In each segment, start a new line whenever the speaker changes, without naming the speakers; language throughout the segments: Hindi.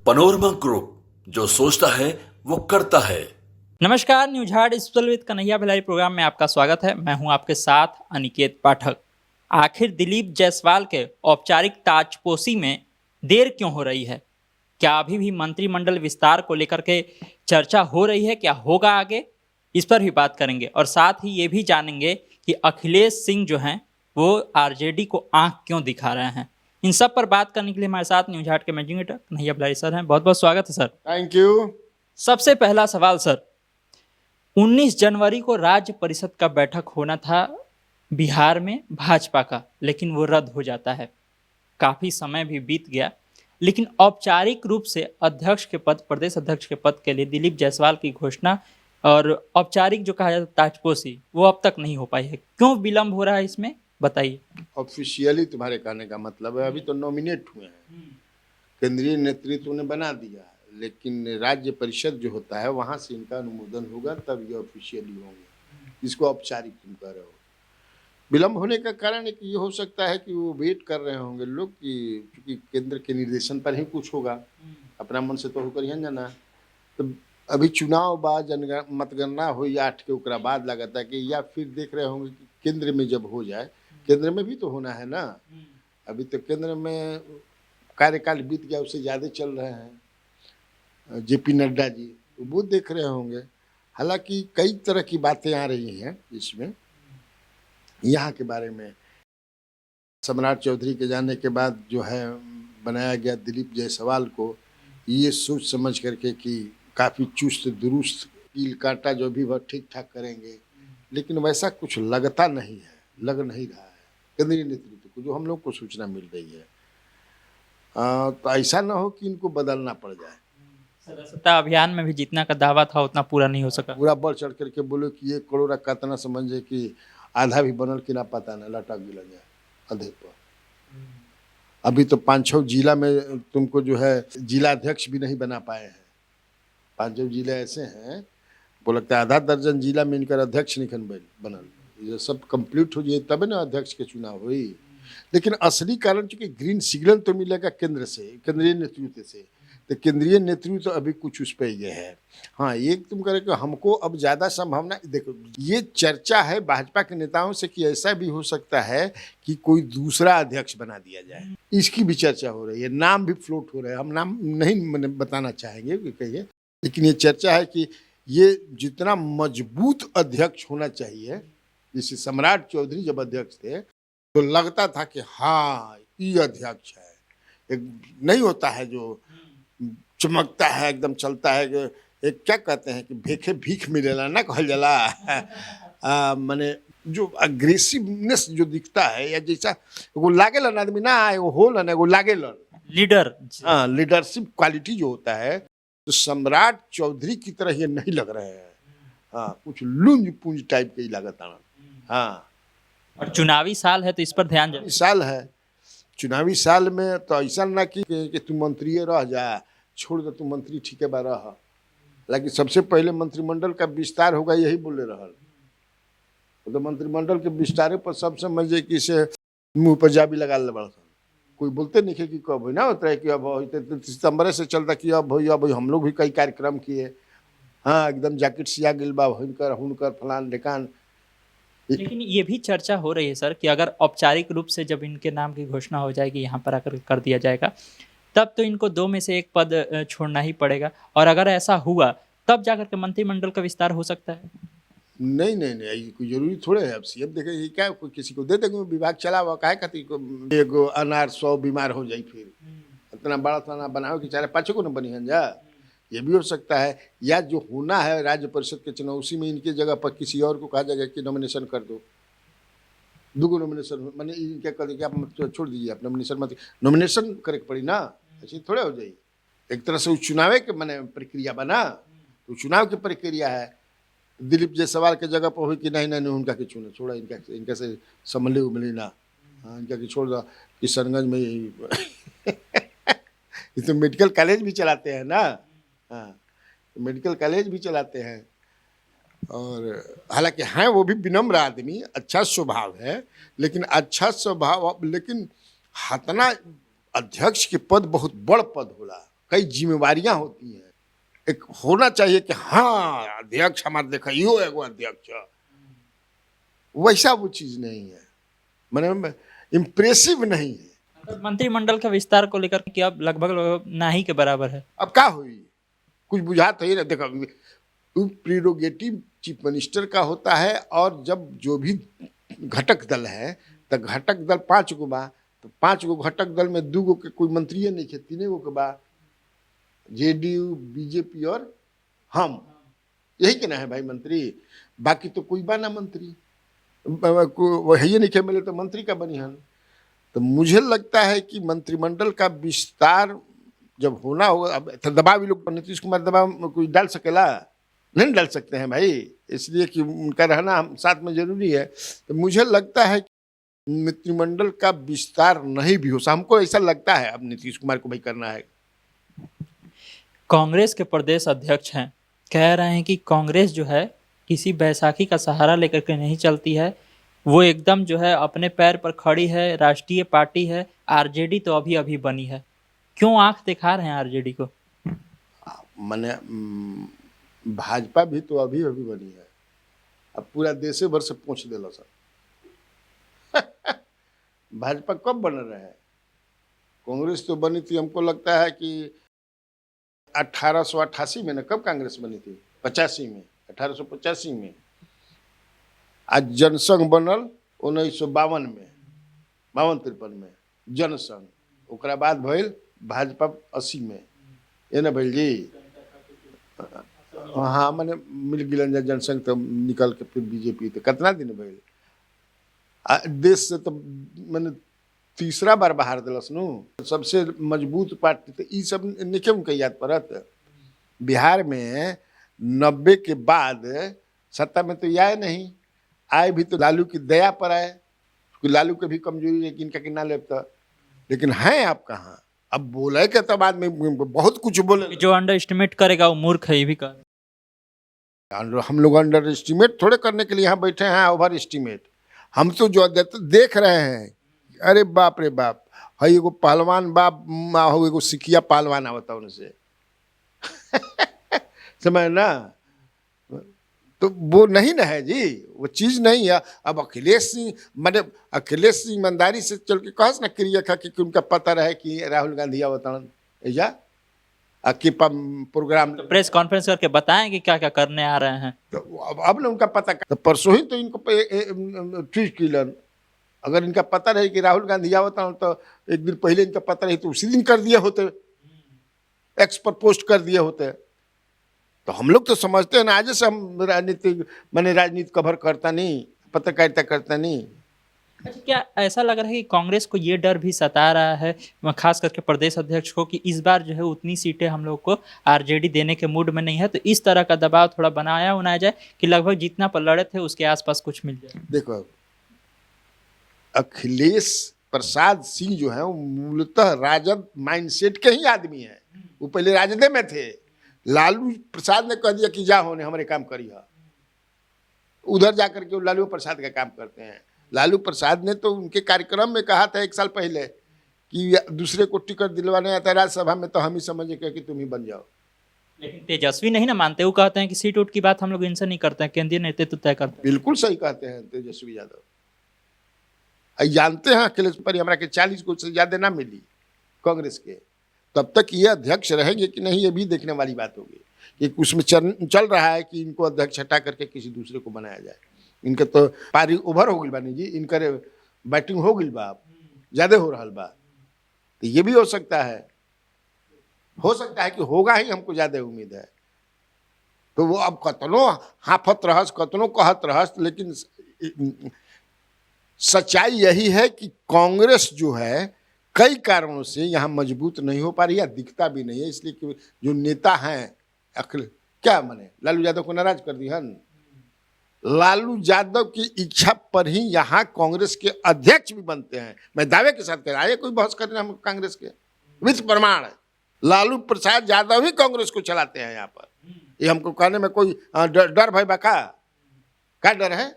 पनोरमा ग्रुप, जो सोचता है वो करता है।
नमस्कार, news heart special with Kanhaiya Bhilai programme में आपका स्वागत है। मैं हूं आपके साथ अनिकेत पाठक। आखिर दिलीप जायसवाल के औपचारिक ताजपोशी में देर क्यों हो रही है? क्या अभी भी मंत्रिमंडल विस्तार को लेकर के चर्चा हो रही है? क्या होगा आगे? इस पर भी बात करेंगे और साथ ही ये भी जानेंगे कि अखिलेश सिंह जो हैं वो आरजेडी को आंख क्यों दिखा रहे हैं। इन सब पर बात करने के लिए हमारे साथ न्यूज हार्ट के managing editor Kanhaiya Bhilai sir हैं। बहुत बहुत स्वागत है सर।
Thank you.
सबसे पहला सवाल सर, 19 जनवरी को राज्य परिषद का बैठक होना था बिहार में भाजपा का, लेकिन वो रद्द हो जाता है। काफ़ी समय भी बीत गया, लेकिन औपचारिक रूप से अध्यक्ष के पद, प्रदेश अध्यक्ष के पद के लिए दिलीप जायसवाल की घोषणा और औपचारिक जो कहा जाता है ताजपोशी, वो अब तक नहीं हो पाई है। क्यों विलंब हो रहा है इसमें, बताइए।
ऑफिशियली तुम्हारे कहने का मतलब है अभी तो नॉमिनेट हुए हैं, केंद्रीय नेतृत्व ने बना दिया है, लेकिन राज्य परिषद जो होता है वहाँ से इनका अनुमोदन होगा तब ये ऑफिशियली होंगे। इसको औपचारिक तुम कह रहे हो। विलम्ब होने का कारण एक ये हो सकता है कि वो वेट कर रहे होंगे लोग कि क्योंकि केंद्र के निर्देशन पर ही कुछ होगा, अपना मन से तो होकर ही जाना। तो अभी चुनाव बाद मतगणना हो या 8 के ओकरा बाद लगाता है कि या फिर देख रहे होंगे कि केंद्र में जब हो जाए, केंद्र में भी तो होना है ना। अभी तो केंद्र में कार्यकाल बीत गया, उससे ज़्यादा चल रहे हैं जेपी नड्डा जी, वो देख रहे होंगे। हालांकि कई तरह की बातें आ रही हैं इसमें, यहाँ के बारे में सम्राट चौधरी के जाने के बाद जो है बनाया गया दिलीप जायसवाल को, ये सोच समझ करके कि काफ़ी चुस्त दुरुस्त कील काटा जो भी वह ठीक ठाक करेंगे, लेकिन वैसा कुछ लगता नहीं है, लग नहीं रहा है केंद्रीय नेतृत्व को, जो हम लोग को सूचना मिल रही है। तो ऐसा ना हो कि इनको बदलना पड़ जाए।
सदस्यता अभियान में भी जितना का दावा था उतना पूरा नहीं हो सका।
पूरा बढ़ चढ़ करके बोलो कि 1 करोड़ का इतना समझे कि आधा भी बनल कि ना पता ना, लटक गिल जाए आधे पर। अभी तो 5-6 जिला में तुमको जो है जिला अध्यक्ष भी नहीं बना पाए हैं। 5 जिले ऐसे हैं, वो लगता है आधा दर्जन जिला में इनका अध्यक्ष नहीं बनल। ये सब कंप्लीट हो जाए तब ना अध्यक्ष के चुनाव हुई। लेकिन असली कारण चूंकि ग्रीन सिग्नल तो मिलेगा केंद्र से, केंद्रीय नेतृत्व से, तो केंद्रीय नेतृत्व अभी कुछ उस पर ये है। हाँ, एक तुम करें कि हमको अब ज़्यादा संभावना, देखो ये चर्चा है भाजपा के नेताओं से कि ऐसा भी हो सकता है कि कोई दूसरा अध्यक्ष बना दिया जाए, इसकी भी चर्चा हो रही है। नाम भी फ्लोट हो रहे हैं, हम नाम नहीं बताना चाहेंगे कि कहिए, लेकिन ये चर्चा है कि ये जितना मजबूत अध्यक्ष होना चाहिए, जैसे सम्राट चौधरी जब अध्यक्ष थे तो लगता था कि हाँ ये अध्यक्ष है, एक नहीं होता है जो चमकता है एकदम चलता है, एक क्या कहते हैं कि भेखे भीख मिलेला ना कहल जाला, माने जो अग्रेसिवनेस जो दिखता है, या जैसा वो लागेलन आदमी ना एगो होल ना एगो लागेलन लीडर, हाँ लीडरशिप क्वालिटी जो होता है, तो सम्राट चौधरी की तरह ये नहीं लग रहे हैं। हाँ, कुछ लुंज पुंज टाइप के ही लागत। हाँ,
और चुनावी साल है तो इस पर ध्यान जाए।
साल है, चुनावी साल में तो ऐसा ना कि तू मंत्री रह जा, छोड़ दे तू मंत्री ठीक है बा रह, लेकिन सबसे पहले मंत्रिमंडल का विस्तार होगा यही बोले रहल। तो मंत्रिमंडल के विस्तार पर सब समझे कि इसे मुँह पर जाबी लगा ले बड़ा, कोई बोलते नहीं है कि कब ना होता है कि अब सितंबर से चलता कि अब हम लोग भी कई कार्यक्रम किए। हाँ, एकदम जैकेट सिया गिल बा हुनकर फलान ढेकान।
लेकिन ये भी चर्चा हो रही है सर कि अगर औपचारिक रूप से जब इनके नाम की घोषणा हो जाएगी, यहाँ पर आकर कर दिया जाएगा, तब तो इनको 2 में से 1 पद छोड़ना ही पड़ेगा, और अगर ऐसा हुआ तब जाकर के मंत्रिमंडल का विस्तार हो सकता है।
नहीं, कोई जरूरी थोड़े है। अब सीएम देखे क्या कोई किसी को दे देंगे विभाग चला हुआ, काहे खातिर एगो अनार 100 बीमार हो जाए, फिर इतना बड़ा थाना बनाओ कि 4-5 को न बनी है जा, ये भी हो सकता है। या जो होना है राज्य परिषद के चुनाव, उसी में इनके जगह पर किसी और को कहा जाएगा कि नॉमिनेशन कर दो, 2 नॉमिनेशन, मैंने इनके कर देंगे आप छोड़ दीजिए, आप नॉमिनेशन मत, नॉमिनेशन करे पड़ी ना, ऐसे थोड़े हो जाए। एक तरह से चुनाव के मैंने प्रक्रिया बना, तो चुनाव की प्रक्रिया है। दिलीप जायसवाल के जगह पर हुई कि नहीं उनका के चुने छोड़ा, इनका से संभली उमली ना, हाँ इनका के छोड़ दो। किशनगंज में ये तो मेडिकल कॉलेज भी चलाते हैं ना, हाँ मेडिकल कॉलेज भी चलाते हैं। और हालांकि हैं वो भी विनम्र आदमी, अच्छा स्वभाव है, लेकिन अच्छा स्वभाव, लेकिन हतना अध्यक्ष के पद बहुत बड़ पद होला, कई जिम्मेवारियां होती हैं। एक होना चाहिए कि हाँ अध्यक्ष हमारे देखा यो एगो अध्यक्ष, वैसा वो चीज नहीं है, मैंने इम्प्रेसिव नहीं है।
मतलब मंत्रिमंडल का विस्तार को लेकर कि अब लगभग ना ही के बराबर है।
अब क्या हुई, कुछ बुझा तो ही ना। देखो प्रीरोगेटिव चीफ मिनिस्टर का होता है, और जब जो भी घटक दल है तो घटक दल 5 गो बा, तो 5 गो घटक दल में 2 गो के कोई मंत्री नहीं थे, 3 गो के बा, जेडीयू बीजेपी और हम, यही के ना है भाई मंत्री, बाकी तो कोई बा ना मंत्री, वही नहीं खे मिले तो मंत्री का बनी हन। तो मुझे लगता है कि मंत्रिमंडल का विस्तार जब होना होगा, अब तो दबाव भी लोग, नीतीश कुमार दबाव कोई डाल सकेला, नहीं डाल सकते हैं भाई, इसलिए कि उनका रहना हम साथ में जरूरी है। तो मुझे लगता है कि मंत्रिमंडल का विस्तार नहीं भी हो, हमको ऐसा लगता है अब नीतीश कुमार को भाई करना है।
कांग्रेस के प्रदेश अध्यक्ष हैं, कह रहे हैं कि कांग्रेस जो है किसी बैसाखी का सहारा लेकर के नहीं चलती है, वो एकदम जो है अपने पैर पर खड़ी है, राष्ट्रीय पार्टी है। आरजेडी तो अभी अभी बनी है, क्यों आंख दिखा रहे हैं आरजेडी को?
मैंने भाजपा भी तो अभी अभी बनी है, अब पूरा देशे भर से पूछ दिला सर। भाजपा कब बन रहे हैं? कांग्रेस तो बनी थी, हमको लगता है कि 1888 में ना, कब कांग्रेस बनी थी? 85 में, 1885 में। आज जनसंघ बनल 1952 में, 52-53 में जनसंघ, ओकरा बाद भइल भाजपा 80 में, ये ना भइल जी। हाँ मैंने मिल गिलन जनसंघ तो निकल के फिर बीजेपी, तो कितना दिन भइल देश से, तो मैंने तीसरा बार बाहर दिलस नु, सबसे मजबूत पार्टी। तो ये सब निके उनके याद पड़त। बिहार में 90 के बाद सत्ता में तो आए नहीं, आए भी तो लालू की दया पर आए, लालू की भी कमजोरी है कि इनका कि ना लेता, लेकिन हैं आप कहाँ? अब बोले के तो बाद में बहुत कुछ बोले, जो
अंडर एस्टिमेट करेगा वो मूर्ख है, ये भी कहा।
हम लोग अंडर एस्टिमेट थोड़े करने के लिए यहाँ बैठे हैं, ओवर एस्टिमेट। हम तो जो देख रहे हैं, अरे बाप रे बाप, है एगो पहलवान बाप हो, एगो सिकिया पहलवान आवता उनसे। समझ ना, तो वो नहीं ना है जी, वो चीज नहीं है। अब अखिलेश सिंह, मैंने अखिलेश सिंह ईमानदारी से चल के कहस ना क्रिया खा कि उनका पता रहे कि राहुल गांधी आवता ऐजा कि प्रोग्राम,
तो प्रेस कॉन्फ्रेंस करके बताएं कि क्या क्या करने आ रहे हैं।
तो अब ना उनका पता, तो परसों ही तो इनको ट्वीट किलन। अगर इनका पता रहे कि राहुल गांधी आवता तो एक दिन पहले इनका पता रहे तो उसी दिन कर दिए होते, एक्स पर पोस्ट कर दिए होते। तो हम लोग तो समझते हैं ना, आज से हम राजनीति कवर करता नहीं, पत्रकारिता करता नहीं।
अच्छा, क्या ऐसा लग रहा है कि कांग्रेस को ये डर भी सता रहा है, खास करके प्रदेश अध्यक्ष को, कि इस बार जो है उतनी सीटें हम लोग को आरजेडी देने के मूड में नहीं है, तो इस तरह का दबाव थोड़ा बनाया जाए कि लगभग जितना पर लड़े थे उसके आसपास कुछ मिल जाए?
देखो, अखिलेश प्रसाद सिंह जो है वो मूलतः राजद माइंडसेट के ही आदमी है, वो पहले राजद में थे। लालू प्रसाद ने कह दिया कि जा होने हमारे काम करिए, उधर जाकर के लालू प्रसाद का काम करते हैं। लालू प्रसाद ने तो उनके कार्यक्रम में कहा था 1 साल पहले कि दूसरे को टिकट दिलवाने आता है राज्यसभा में तो हम ही समझे कि तुम ही बन जाओ।
लेकिन तेजस्वी नहीं ना मानते, वो कहते हैं कि सीट उठ की बात हम लोग इनसे नहीं करते हैं, केंद्रीय नेतृत्व तय करते हैं।
बिल्कुल सही कहते हैं तेजस्वी यादव, जानते हैं अखिलेश पर हमारा के 40 को से ज्यादा ना मिली कांग्रेस के, तब तक ये अध्यक्ष रहेंगे कि नहीं, ये भी देखने वाली बात होगी कि उसमें चल रहा है कि इनको अध्यक्ष हटा करके किसी दूसरे को बनाया जाए। इनके तो पारी ओवर हो गई बानी जी, इनका बैटिंग हो गई बा, ज्यादा हो रहा बा, तो ये भी हो सकता है कि होगा ही, हमको ज्यादा उम्मीद है। तो वो अब कतनो हाफत रहस, कतनो कहत रहस, लेकिन सच्चाई यही है कि कांग्रेस जो है कई कारणों से यहाँ मजबूत नहीं हो पा रही है, दिखता भी नहीं है। इसलिए कि जो नेता हैं क्या माने लालू यादव को नाराज कर दी हन, लालू यादव की इच्छा पर ही यहाँ कांग्रेस के अध्यक्ष भी बनते हैं। मैं दावे के साथ कह रहा है, कोई बहस करना हम कांग्रेस के विध प्रमाण है, लालू प्रसाद यादव ही कांग्रेस को चलाते हैं यहाँ पर। ये हमको कहने में कोई डर भाई बाका क्या डर है,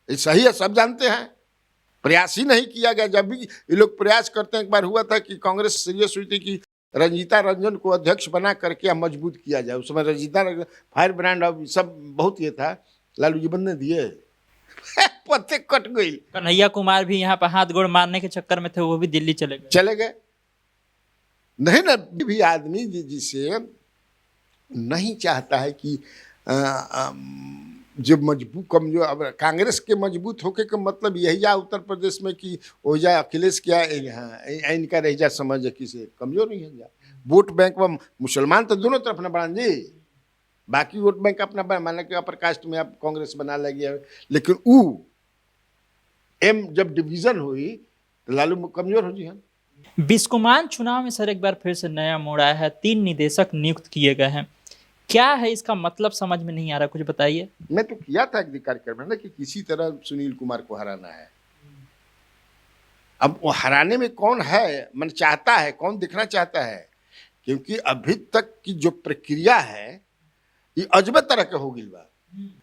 ये सही है, सब जानते हैं। प्रयास ही नहीं किया गया। जब भी ये लोग प्रयास करते हैं, एक बार हुआ था कि कांग्रेस सीरियस हुई थी कि रंजीता रंजन को अध्यक्ष बना करके मजबूत किया जाए। उस समय रंजीता फायर ब्रांड अब सब बहुत ये था, लालू जी बंदे दिए पत्ते कट गई।
कन्हैया कुमार भी यहाँ पर हाथ गोड़ मारने के चक्कर में थे, वो भी दिल्ली चले गए।
नहीं ना, भी आदमी जिसे नहीं चाहता है कि जो मजबूत कमजोर, अब कांग्रेस के मजबूत होके का मतलब यही है उत्तर प्रदेश में कि हो जाए अखिलेश क्या इनका रह जा समझ किसे कमजोर नहीं है जा। वोट बैंक में मुसलमान तो दोनों तरफ ना बढ़ा जी, बाकी वोट बैंक अपना माना कि अपर कास्ट में आप कांग्रेस बना लगी, लेकिन एम जब डिवीजन हुई तो लालू कमजोर हो जी। हम
बिस्कोमान चुनाव में सर एक बार फिर से नया मोड़ आया है, 3 निदेशक नियुक्त किए गए हैं। क्या है इसका मतलब, समझ में नहीं आ रहा, कुछ बताइए।
मैं तो किया था एक कार्यक्रम में ना कि किसी तरह सुनील कुमार को हराना है। अब वो हराने में कौन है मन चाहता है, कौन दिखना चाहता है, क्योंकि अभी तक की जो प्रक्रिया है ये अजब तरह के हो गई बा।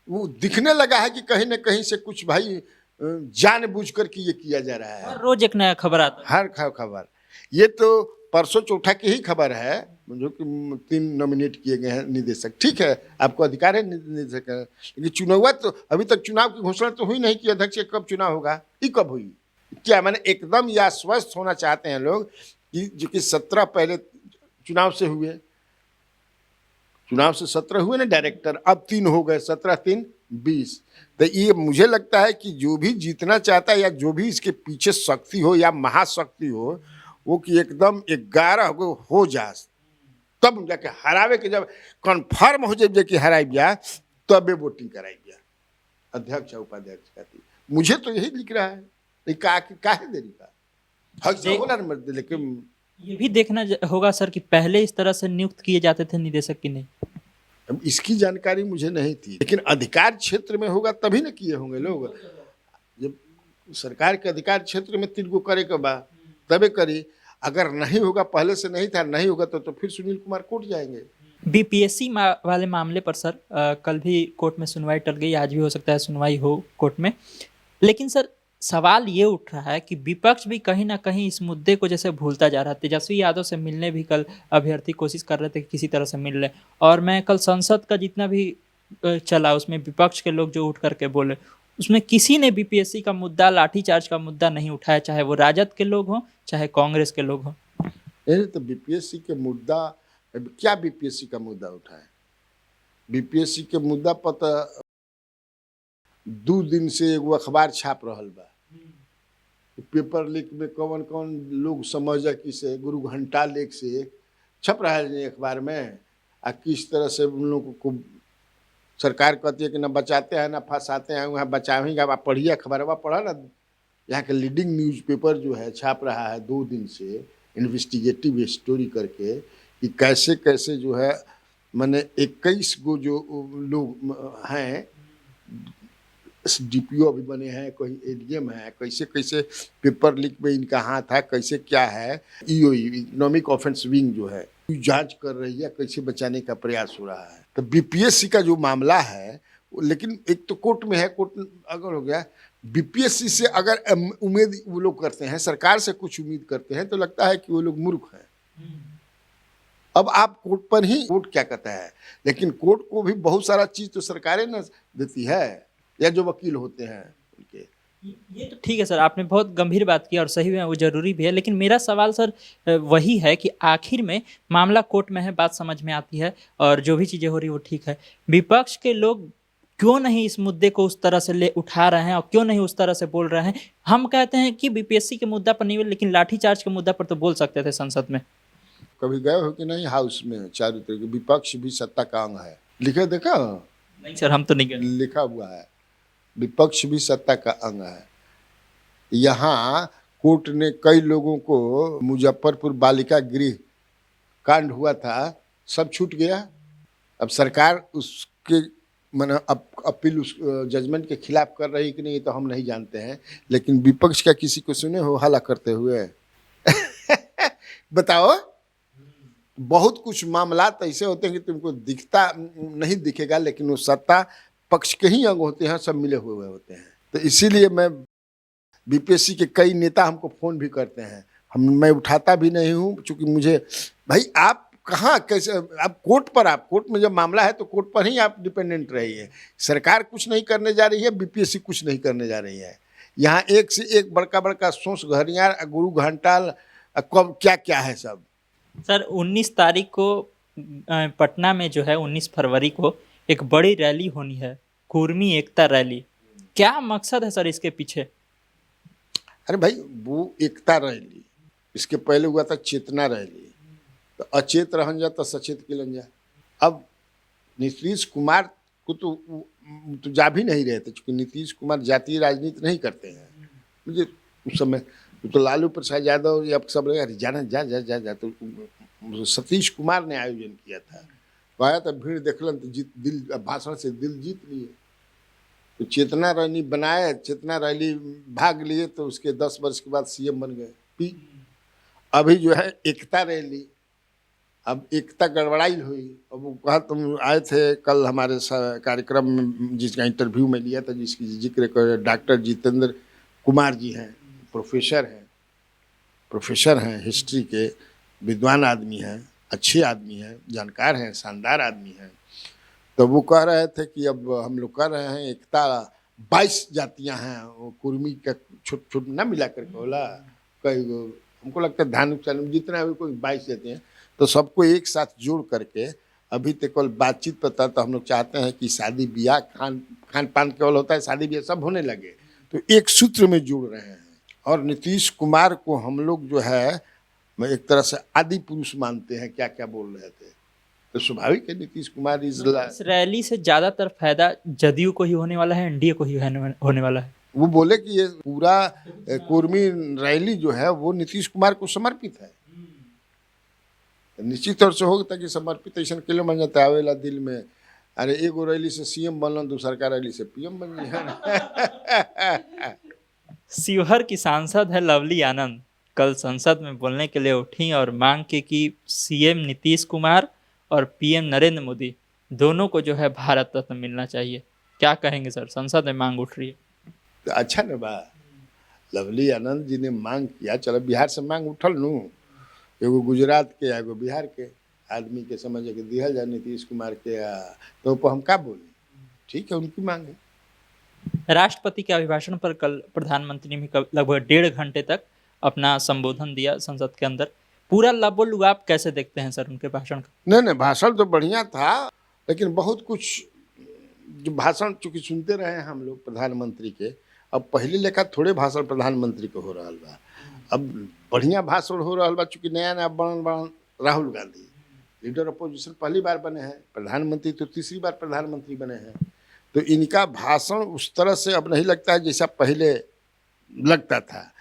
वो दिखने लगा है कि कहीं ना कहीं से कुछ भाई जानबूझ कर के ये किया जा रहा है।
रोज एक नया खबर आता है।
हर खबर, ये तो परसों चौथा की ही खबर है जो कि 3 नॉमिनेट किए गए हैं निदेशक। ठीक है, आपको अधिकार है निदेशक, लेकिन चुनाव तो अभी तक चुनाव की घोषणा तो हुई नहीं कि अध्यक्ष कब चुनाव होगा, ये कब हुई। क्या मैंने एकदम या आश्वस्त होना चाहते हैं लोग कि जो कि 17 पहले चुनाव से हुए, चुनाव से 17 हुए ना डायरेक्टर, अब 3 हो गए, 17 3 20। तो ये मुझे लगता है कि जो भी जीतना चाहता है या जो भी इसके पीछे शक्ति हो या महाशक्ति हो, वो कि एकदम 11 हो जा, तब जाके हरावे के, जब कन्फर्म हो जाए कि हराई गया तब वोटिंग कराई गया अध्यक्ष उपाध्यक्ष खातिर। मुझे तो यही लिख रहा है, काहे देरी का हक से बोला ना, लेकिन
ये भी देखना होगा सर कि पहले इस तरह से नियुक्त किए जाते थे निदेशक की नहीं।
अब इसकी जानकारी मुझे नहीं थी, लेकिन अधिकार क्षेत्र में होगा तभी ना किए होंगे लोग। जब सरकार के अधिकार क्षेत्र में 3 गो करे के बाद तबे करी, अगर नहीं होगा, पहले से नहीं था, नहीं होगा तो फिर सुनील कुमार कोर्ट जाएंगे।
बीपीएससी वाले मामले पर सर कल भी कोर्ट में सुनवाई टल गई, आज भी हो सकता है सुनवाई हो कोर्ट में। लेकिन सर सवाल ये उठ रहा है कि विपक्ष भी कहीं ना कहीं इस मुद्दे को जैसे भूलता जा रहा है। तेजस्वी यादव से मिलने भी कल अभ्यर्थी कोशिश कर रहे थे कि किसी तरह से मिल ले, और मैं कल संसद का जितना भी चला उसमें विपक्ष के लोग जो उठ करके बोले, उसमें किसी ने बीपीएससी का मुद्दा, लाठीचार्ज का मुद्दा नहीं उठाया, चाहे वो राजद के लोग हों चाहे कांग्रेस के लोग हों।
तो बीपीएससी के मुद्दा, क्या बीपीएससी का मुद्दा उठाए? बीपीएससी के मुद्दा पर 2 दिन से एगो अखबार छाप रहल बा, पेपर लीक में कौन कौन लोग समझ कि से गुरु घंटा लेख से छप रहा है अखबार में, आ किस तरह से उन लोगों को सरकार कहती है कि ना बचाते हैं ना फंसाते हैं, वहाँ बचावेंगे। आप पढ़िए अखबारवा, पढ़ा ना, यहाँ के लीडिंग न्यूज़पेपर जो है छाप रहा है 2 दिन से इन्वेस्टिगेटिव स्टोरी करके कि कैसे कैसे जो है मैंने 21 गो जो लोग हैं, डीपीओ भी बने हैं, कोई एडीएम है, कैसे कैसे पेपर लीक में इनका हाथ है, कैसे क्या है। ईओई इकोनॉमिक ऑफेंस विंग जो है जांच कर रही है, कैसे बचाने का प्रयास हो रहा है। तो बीपीएससी का जो मामला है, लेकिन एक तो कोर्ट में है, कोर्ट अगर हो गया, बीपीएससी से अगर उम्मीद वो लोग करते हैं, सरकार से कुछ उम्मीद करते हैं, तो लगता है कि वो लोग मूर्ख हैं। अब आप कोर्ट पर ही, कोर्ट क्या कहता है, लेकिन कोर्ट को भी बहुत सारा चीज तो सरकारें न देती है, या जो वकील होते हैं उनके।
ये तो ठीक है सर, आपने बहुत गंभीर बात की और सही में वो जरूरी भी है, लेकिन मेरा सवाल सर वही है कि आखिर में मामला कोर्ट में है, बात समझ में आती है और जो भी चीज़ें हो रही वो ठीक है, विपक्ष के लोग क्यों नहीं इस मुद्दे को उस तरह से ले उठा रहे हैं और क्यों नहीं उस तरह से बोल रहे हैं। हम कहते हैं कि बीपीएससी के मुद्दा पर नहीं, लेकिन लाठीचार्ज के मुद्दा पर तो बोल सकते थे संसद में।
कभी गए हो कि नहीं हाउस में? चारों तरह विपक्ष भी सत्ता का अंग है, लिखे देखा?
नहीं सर, हम तो नहीं गए।
लिखा हुआ है, विपक्ष भी सत्ता का अंग है। यहाँ कोर्ट ने कई लोगों को, मुजफ्फरपुर बालिका गृह कांड हुआ था, सब छूट गया। अब सरकार उसके माने अपील उस जजमेंट के खिलाफ कर रही कि नहीं, तो हम नहीं जानते हैं, लेकिन विपक्ष का किसी को सुने हो हल्ला करते हुए? बताओ, बहुत कुछ मामला ऐसे होते हैं कि तुमको दिखता नहीं दिखेगा, लेकिन वो सत्ता पक्ष के ही अंग होते हैं, सब मिले हुए होते हैं। तो इसीलिए मैं, बीपीएससी के कई नेता हमको फोन भी करते हैं, मैं उठाता भी नहीं हूँ, चूंकि मुझे भाई आप कहाँ कैसे आप कोर्ट में जब मामला है तो कोर्ट पर ही आप डिपेंडेंट रहिए। सरकार कुछ नहीं करने जा रही है, बीपीएससी कुछ नहीं करने जा रही है। यहाँ एक से एक बड़का बड़का सोंस घड़ियाल गुरु घंटाल कब क्या क्या है सब।
सर 19 तारीख को पटना में जो है 19 फरवरी को एक बड़ी रैली होनी है, कुर्मी एकता रैली। क्या मकसद है सर इसके पीछे?
अरे भाई वो एकता रैली, इसके पहले हुआ था चेतना रैली, तो अचेत रहन जा तो सचेत किलन जा। अब नीतीश कुमार को तो जा भी नहीं रहे थे, क्योंकि नीतीश कुमार जातीय राजनीति नहीं करते हैं। मुझे उस समय तो लालू प्रसाद यादव या सब लोग अरे जाना जा जा जा जा, तो सतीश कुमार ने आयोजन किया था, तो आया था भीड़ देखलन तो दिल भाषण से दिल जीत लिए। तो चेतना रैली बनाए, चेतना रैली भाग लिए, तो उसके 10 वर्ष के बाद सीएम बन गए। अभी जो है एकता रैली, अब एकता गड़बड़ाई हुई। अब वो कहा तुम आए थे कल हमारे कार्यक्रम में, जिसका इंटरव्यू में लिया था, जिसकी जिक्र कर डॉक्टर जितेंद्र कुमार जी हैं, प्रोफेसर हैं हिस्ट्री के, विद्वान आदमी हैं, अच्छे आदमी हैं, जानकार हैं, शानदार आदमी हैं। तो वो कह रहे थे कि अब हम लोग कर रहे हैं एकता, 22 जातियां हैं, वो कुर्मी का छोट छोट ना मिला करके बोला, कई हमको लगता है धानुक चालू जितना भी कोई 22 जाते हैं, तो सबको एक साथ जोड़ करके अभी तक केवल बातचीत पता। तो हम लोग चाहते हैं कि शादी ब्याह खान पान केवल होता है, शादी ब्याह सब होने लगे, तो एक सूत्र में जुड़ रहे हैं। और नीतीश कुमार को हम लोग जो है एक तरह से आदि पुरुष मानते हैं, क्या क्या बोल रहे थे, तो स्वाभाविक है नीतीश कुमार
इस रैली से ज्यादातर फायदा जदयू को ही होने वाला है, एनडीए को ही होने वाला है।
वो बोले कि ये पूरा कुर्मी रैली जो है वो नीतीश कुमार को समर्पित है। निश्चित तौर से होगा कि समर्पित ऐसा किलो बन जाता आवेला दिल में, अरे एगो रैली से सीएम बनल, दूसर का रैली से पीएम बन गया।
शिवहर की सांसद है लवली आनंद, कल संसद में बोलने के लिए उठी और मांग की कि सीएम नीतीश कुमार और पीएम नरेंद्र मोदी दोनों को जो है भारत रत्न मिलना चाहिए। क्या कहेंगे सर, संसद में मांग उठ रही है?
तो अच्छा न बा, लवली आनंद जी ने मांग किया, चलो बिहार से मांग उठल नू, एगो गुजरात के एगो बिहार के आदमी के समझ के दिया जाए नीतीश कुमार के, तो हम क्या बोले, ठीक है उनकी मांग है।
राष्ट्रपति के अभिभाषण पर कल प्रधानमंत्री ने लगभग 1.5 घंटे तक अपना संबोधन दिया संसद के अंदर। पूरा लबोलुब आप कैसे देखते हैं सर उनके भाषण का?
नहीं भाषण तो बढ़िया था, लेकिन बहुत कुछ जो भाषण चूंकि सुनते रहे हैं हम लोग प्रधानमंत्री के, अब पहले लेखा थोड़े भाषण प्रधानमंत्री के हो रहा बा, अब बढ़िया भाषण हो रहा बा। चूंकि नया बन राहुल गांधी लीडर अपोजिशन पहली बार बने हैं, प्रधानमंत्री तो तीसरी बार प्रधानमंत्री बने हैं, तो इनका भाषण उस तरह से अब नहीं लगता है जैसा पहले लगता था।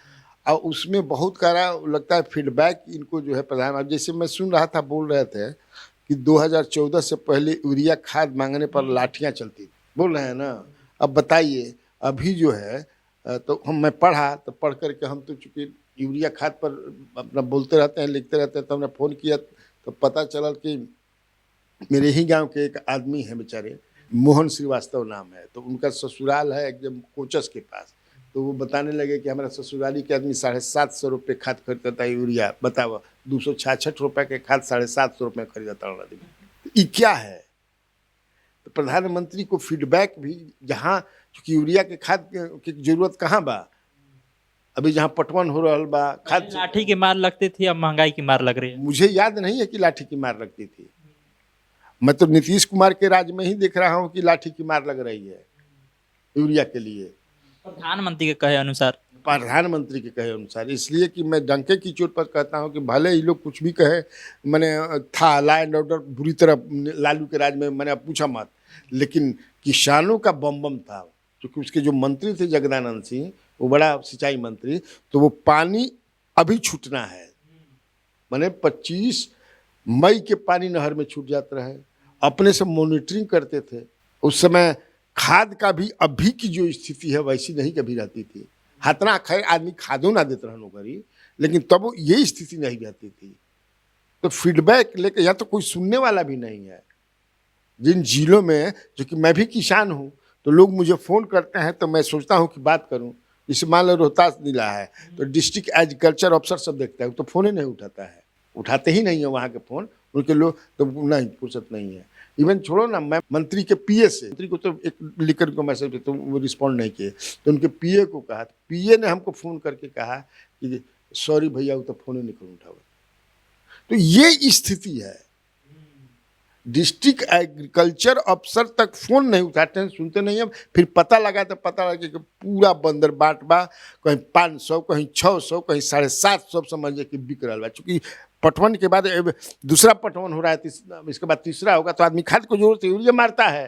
और उसमें बहुत सारा लगता है फीडबैक इनको जो है प्रधान, जैसे मैं सुन रहा था बोल रहे थे कि 2014 से पहले यूरिया खाद मांगने पर लाठियां चलती थी, बोल रहे हैं ना। अब बताइए अभी जो है, तो मैं पढ़ा, तो पढ़ करके हम तो चूँकि यूरिया खाद पर अपना बोलते रहते हैं, लिखते रहते हैं, तो हमने फ़ोन किया तो पता चला कि मेरे ही गांव के एक आदमी हैं बेचारे, मोहन श्रीवास्तव नाम है, तो उनका ससुराल है एकदम कोचस के पास। तो वो बताने लगे कि हमारा ससुराली के आदमी 750 रुपये खाद खरीदता था यूरिया, बताओ 266 रुपये के खाद 750 रुपये खरीदता था। ये क्या है? तो प्रधानमंत्री को फीडबैक भी, जहाँ चूँकि यूरिया के खाद की जरूरत कहाँ बा, अभी जहाँ पटवन हो रहा बा खाद,
लाठी की मार लगती थी, अब महंगाई की मार लग रही है।
मुझे याद नहीं है कि लाठी की मार लगती थी, मैं तो नीतीश कुमार के राज में ही देख रहा हूँ कि लाठी की मार लग रही है यूरिया के लिए,
प्रधानमंत्री के कहे अनुसार।
प्रधानमंत्री के कहे अनुसार। इसलिए कि मैं डंके की चोट पर कहता हूं कि भले ही लोग कुछ भी कहे, मैंने था लॉ एंड ऑर्डर बुरी तरह लालू के राज में, मैंने पूछा मत, लेकिन किसानों का बम था, क्योंकि उसके जो मंत्री थे जगदानंद सिंह, वो बड़ा सिंचाई मंत्री, तो वो पानी अभी छूटना है, मैंने 25 मई के पानी नहर में छूट जाता है, अपने से मॉनिटरिंग करते थे। उस समय खाद का भी अभी की जो स्थिति है वैसी नहीं कभी रहती थी, हाथना खैर आदमी खादों ना देते रहनो करी, लेकिन तब ये स्थिति नहीं रहती थी। तो फीडबैक लेकर, या तो कोई सुनने वाला भी नहीं है। जिन जिलों में, जो कि मैं भी किसान हूँ, तो लोग मुझे फ़ोन करते हैं, तो मैं सोचता हूँ कि बात करूँ, इस मान लो रोहतास जिला है तो डिस्ट्रिक्ट एग्रीकल्चर ऑफिसर सब देखता है, वो तो फोन ही नहीं उठाता है, उठाते ही नहीं है वहाँ के फ़ोन, उनके लोग तो नहीं फुर्सत नहीं है। इवन छोड़ो ना, मैं मंत्री के पीए से, मंत्री को तो एक लिख को मैसेज तो वो रिस्पॉन्ड नहीं किए, तो उनके पीए को कहा, पीए ने हमको फ़ोन करके कहा कि सॉरी भैया वो तो फ़ोन ही नहीं उठावा। तो ये स्थिति है, डिस्ट्रिक्ट एग्रीकल्चर अफसर तक फोन नहीं उठाते हैं, सुनते नहीं हैं। फिर पता लगा तो पता लगा कि पूरा बंदर बाट बा, कहीं 500, कहीं 600, कहीं 750 समझे कि बिक रहा बा। चूँकि पटवन के बाद दूसरा पटवन हो रहा है, इसके बाद तीसरा होगा, तो आदमी खाद को जरूरत है, यूरिया मारता है।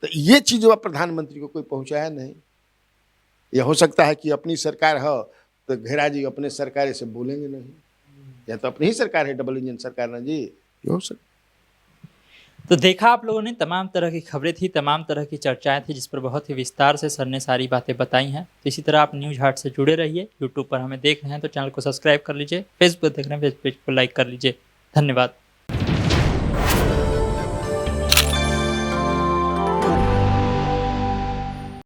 तो ये चीज़ प्रधानमंत्री को कोई पहुँचाया नहीं। ये हो सकता है कि अपनी सरकार हो तो घेरा जी अपने सरकार से बोलेंगे नहीं, या तो अपनी ही सरकार है, डबल इंजन सरकार ना जी, ये हो सकता।
तो देखा आप लोगों ने, तमाम तरह की खबरें थी, तमाम तरह की चर्चाएं थी, जिस पर बहुत ही विस्तार से सर ने सारी बातें बताई हैं। तो इसी तरह आप न्यूज़ हाट से जुड़े रहिए। यूट्यूब पर हमें देख रहे हैं तो चैनल को सब्सक्राइब कर लीजिए, फेसबुक देख रहे हैं, फेसबुक को लाइक कर लीजिए। धन्यवाद।